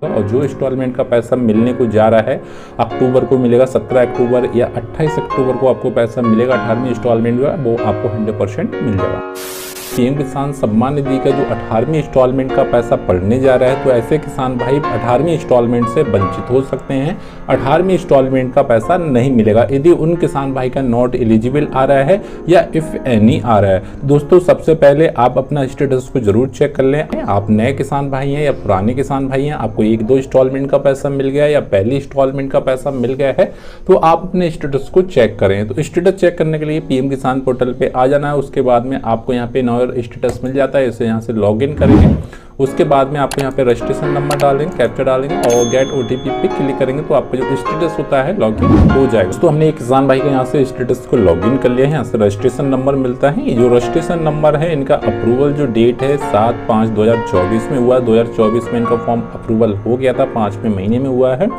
और जो इंस्टॉलमेंट का पैसा मिलने को जा रहा है अक्टूबर को मिलेगा, 17 अक्टूबर या 28 अक्टूबर को आपको पैसा मिलेगा 18वीं इंस्टॉलमेंट का, वो आपको 100% मिल जाएगा। पीएम किसान सम्मान निधि का जो 18वीं इंस्टॉलमेंट का पैसा पड़ने जा रहा है, तो ऐसे किसान भाई 18वीं इंस्टॉलमेंट से वंचित हो सकते हैं। 18वीं इंस्टॉलमेंट का पैसा नहीं मिलेगा यदि उन किसान भाई का नॉट एलिजिबल आ रहा है या इफ एनी आ रहा है। दोस्तों सबसे पहले आप अपना स्टेटस को जरूर चेक कर लें। आप नए किसान भाई हैं या पुराने किसान भाई हैं, आपको 1-2 इंस्टॉलमेंट का पैसा मिल गया या पहली इंस्टॉलमेंट का पैसा मिल गया है, तो आप अपने स्टेटस को चेक करें। तो स्टेटस चेक करने के लिए पीएम किसान पोर्टल पे आ जाना है। उसके बाद में आपको यहाँ पे स्टेटस मिल जाता है, इसे यहाँ से लॉगिन करेंगे। उसके बाद में आपको यहाँ पे रजिस्ट्रेशन नंबर डालेंगे, कैप्चा डालेंगे और गेट ओटीपी पे क्लिक करेंगे तो आपका जो स्टेटस होता है लॉगिन हो जाएगा। तो हमने एक किसान भाई के यहाँ से स्टेटस को लॉगिन कर लिया है। यहाँ से रजिस्ट्रेशन नंबर मिलता है। ये जो रजिस्ट्रेशन नंबर है इनका अप्रूवल जो डेट है 7/5/2024 में हुआ। 2024 में इनका फॉर्म अप्रूवल हो गया था, 5वें महीने में हुआ है।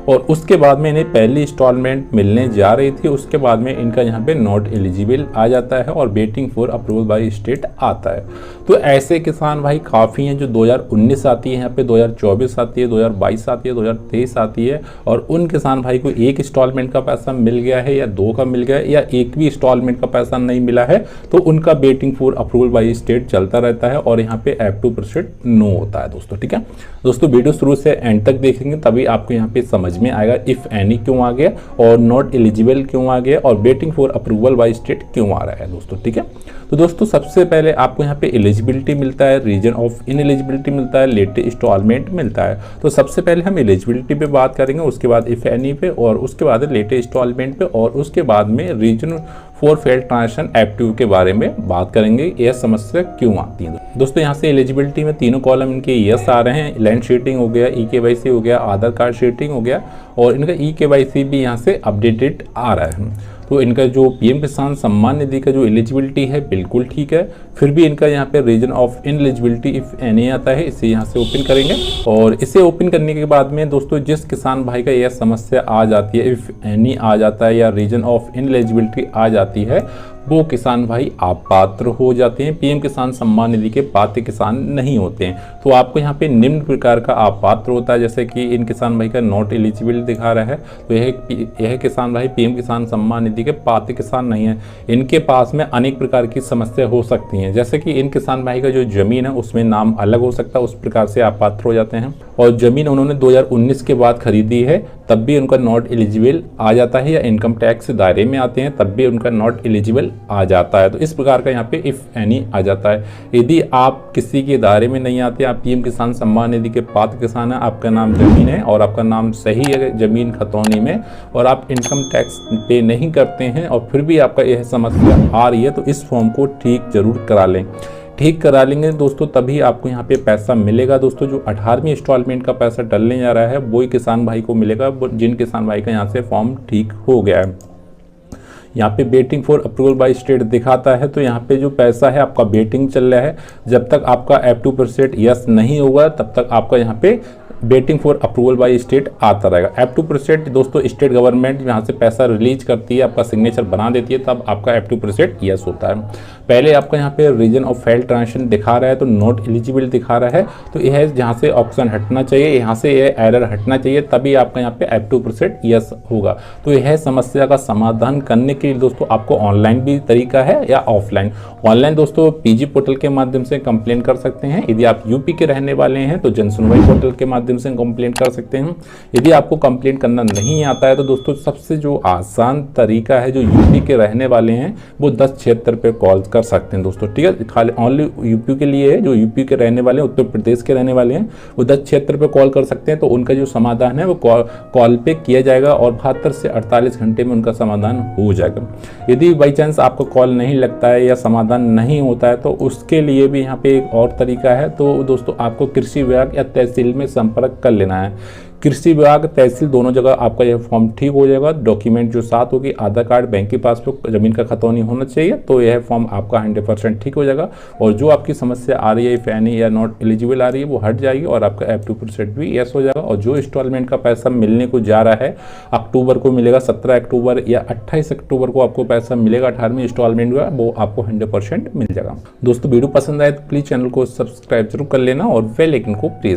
और उसके बाद में इन्हें पहली इंस्टॉलमेंट मिलने जा रही थी। उसके बाद में इनका यहाँ पे नॉट एलिजिबल आ जाता है और waiting for approval by state आता है। तो ऐसे किसान भाई काफ़ी हैं जो 2019 आती है, यहाँ पे 2024 आती है, 2022 आती है, 2023 आती है। और उन किसान भाई को एक इंस्टॉलमेंट का पैसा मिल गया है या 2 का मिल गया है या एक भी इंस्टॉलमेंट का पैसा नहीं मिला है, तो उनका waiting for approval by state चलता रहता है और यहाँ पे F2% नो होता है दोस्तों। ठीक है दोस्तों, वीडियो शुरू से एंड तक देखेंगे तभी आपको यहाँ पे समझ में आएगा इफ एनी क्यों आ गया और नॉट एलिजिबल क्यों आ गया और waiting for approval by state क्यों आ रहा है दोस्तों। ठीक है, तो दोस्तों सबसे पहले आपको यहाँ पे एलिजिबिलिटी मिलता है, रीजन ऑफ इनएलिजिबिलिटी मिलता है, लेटेस्ट इंस्टॉलमेंट मिलता है। तो सबसे पहले हम एलिजिबिलिटी पे बात करेंगे, उसके बाद इफ एनी पे और उसके बाद लेटेस्ट इंस्टॉलमेंट पे और उसके बाद में reason for failed transaction F2 के बारे में बात करेंगे, यह समस्या क्यों आती है। दोस्तों यहाँ से एलिजिबिलिटी में तीनों कॉलम इनके यस आ रहे हैं। लैंड शीटिंग हो गया, EKYC हो गया, आधार कार्ड शीटिंग हो गया और इनका EKYC भी यहाँ से अपडेटेड आ रहा है। तो इनका जो पीएम किसान सम्मान निधि का जो एलिजिबिलिटी है बिल्कुल ठीक है। फिर भी इनका यहाँ पे रीजन ऑफ इनएलिजिबिलिटी इफ एनी आता है, इसे यहाँ से ओपन करेंगे। और इसे ओपन करने के बाद में दोस्तों जिस किसान भाई का यह समस्या आ जाती है, इफ एनी आ जाता है या रीजन ऑफ इनएलिजिबिलिटी आ जाती है, वो किसान भाई अपात्र हो जाते हैं। पीएम किसान सम्मान निधि के पात्र किसान नहीं होते हैं। तो आपको यहाँ पे निम्न प्रकार का अपात्र होता है, जैसे कि इन किसान भाई का नॉट एलिजिबल दिखा रहा है, तो यह किसान भाई पीएम किसान सम्मान निधि के पात्र किसान नहीं है। इनके पास में अनेक प्रकार की समस्या हो सकती हैं, जैसे कि इन किसान भाई का जो जमीन है उसमें नाम अलग हो सकता है, उस प्रकार से अपात्र हो जाते हैं। और जमीन उन्होंने 2019 के बाद खरीदी है तब भी उनका नॉट एलिजिबल आ जाता है, या इनकम टैक्स दायरे में आते हैं तब भी उनका नॉट एलिजिबल आ जाता है। तो इस प्रकार का यहाँ पे इफ एनी आ जाता है। यदि आप किसी के दायरे में नहीं आते, आप पीएम किसान सम्मान निधि के पात्र किसान हैं, आपका नाम जमीन है और आपका नाम सही है जमीन खतौनी में और आप इनकम टैक्स पे नहीं करते हैं और फिर भी आपका यह समस्या आ रही है, तो इस फॉर्म को ठीक जरूर करा लें। ठीक करा लेंगे दोस्तों तभी आपको यहाँ पे पैसा मिलेगा। दोस्तों जो 18वीं इंस्टॉलमेंट का पैसा डलने जा रहा है वही किसान भाई को मिलेगा जिन किसान भाई का यहाँ से फॉर्म ठीक हो गया है। यहाँ पे waiting for approval by state दिखाता है, तो यहाँ पे जो पैसा है आपका वेटिंग चल रहा है। जब तक आपका F2% यस नहीं होगा तब तक आपका यहाँ पे waiting for approval by state आता रहेगा। F2% दोस्तों स्टेट गवर्नमेंट यहाँ से पैसा रिलीज करती है, आपका सिग्नेचर बना देती है, तब आपका F2% यस होता है। पहले आपका यहाँ पे रीजन ऑफ फेल्ड ट्रांजेक्शन दिखा रहा है तो नॉट एलिजिबल दिखा रहा है, तो यह जहाँ से ऑप्शन हटना चाहिए, यहाँ से यह एरर हटना चाहिए, तभी आपका यहाँ पे F2% यस होगा। तो यह समस्या का समाधान करने के लिए दोस्तों आपको ऑनलाइन भी तरीका है या ऑफलाइन। ऑनलाइन दोस्तों PG पोर्टल के माध्यम से कंप्लेन कर सकते हैं। यदि आप यूपी के रहने वाले हैं तो जन सुनवाई पोर्टल के माध्यम से कंप्लेन कर सकते हैं। यदि आपको कंप्लेन करना नहीं आता है तो दोस्तों सबसे जो आसान तरीका है, जो यूपी के रहने वाले हैं वो 1076 पे कॉल कर सकते हैं दोस्तों। ठीक है, खाली ओनली यूपी के लिए है। जो यूपी के रहने वाले हैं, उत्तर प्रदेश के रहने वाले हैं, वो 1076 पे कॉल कर सकते हैं। तो उनका जो समाधान है वो कॉल पे किया जाएगा और 72 से 48 घंटे में उनका समाधान हो जाएगा। यदि बाई चांस आपका कॉल नहीं लगता है या समाधान नहीं होता है तो उसके लिए भी यहाँ पे एक और तरीका है। तो दोस्तों आपको कृषि विभाग या तहसील में संपर्क कर लेना है। कृषि विभाग तहसील दोनों जगह आपका यह फॉर्म ठीक हो जाएगा। डॉक्यूमेंट जो साथ होगी, आधार कार्ड, बैंक की पासबुक, जमीन का खतौनी होना चाहिए, तो यह फॉर्म आपका 100% ठीक हो जाएगा। और जो आपकी समस्या आ रही है इफ एनी या नॉट एलिजिबल आ रही है वो हट जाएगी और आपका F2% भी यस हो जाएगा। और जो इंस्टॉलमेंट का पैसा मिलने को जा रहा है अक्टूबर को मिलेगा, 17 अक्टूबर या 28 अक्टूबर को आपको पैसा मिलेगा 18वीं इंस्टॉलमेंट का, वो आपको 100% मिल जाएगा। दोस्तों वीडियो पसंद आए तो प्लीज़ चैनल को सब्सक्राइब जरूर कर लेना और बेल आइकन को प्रेस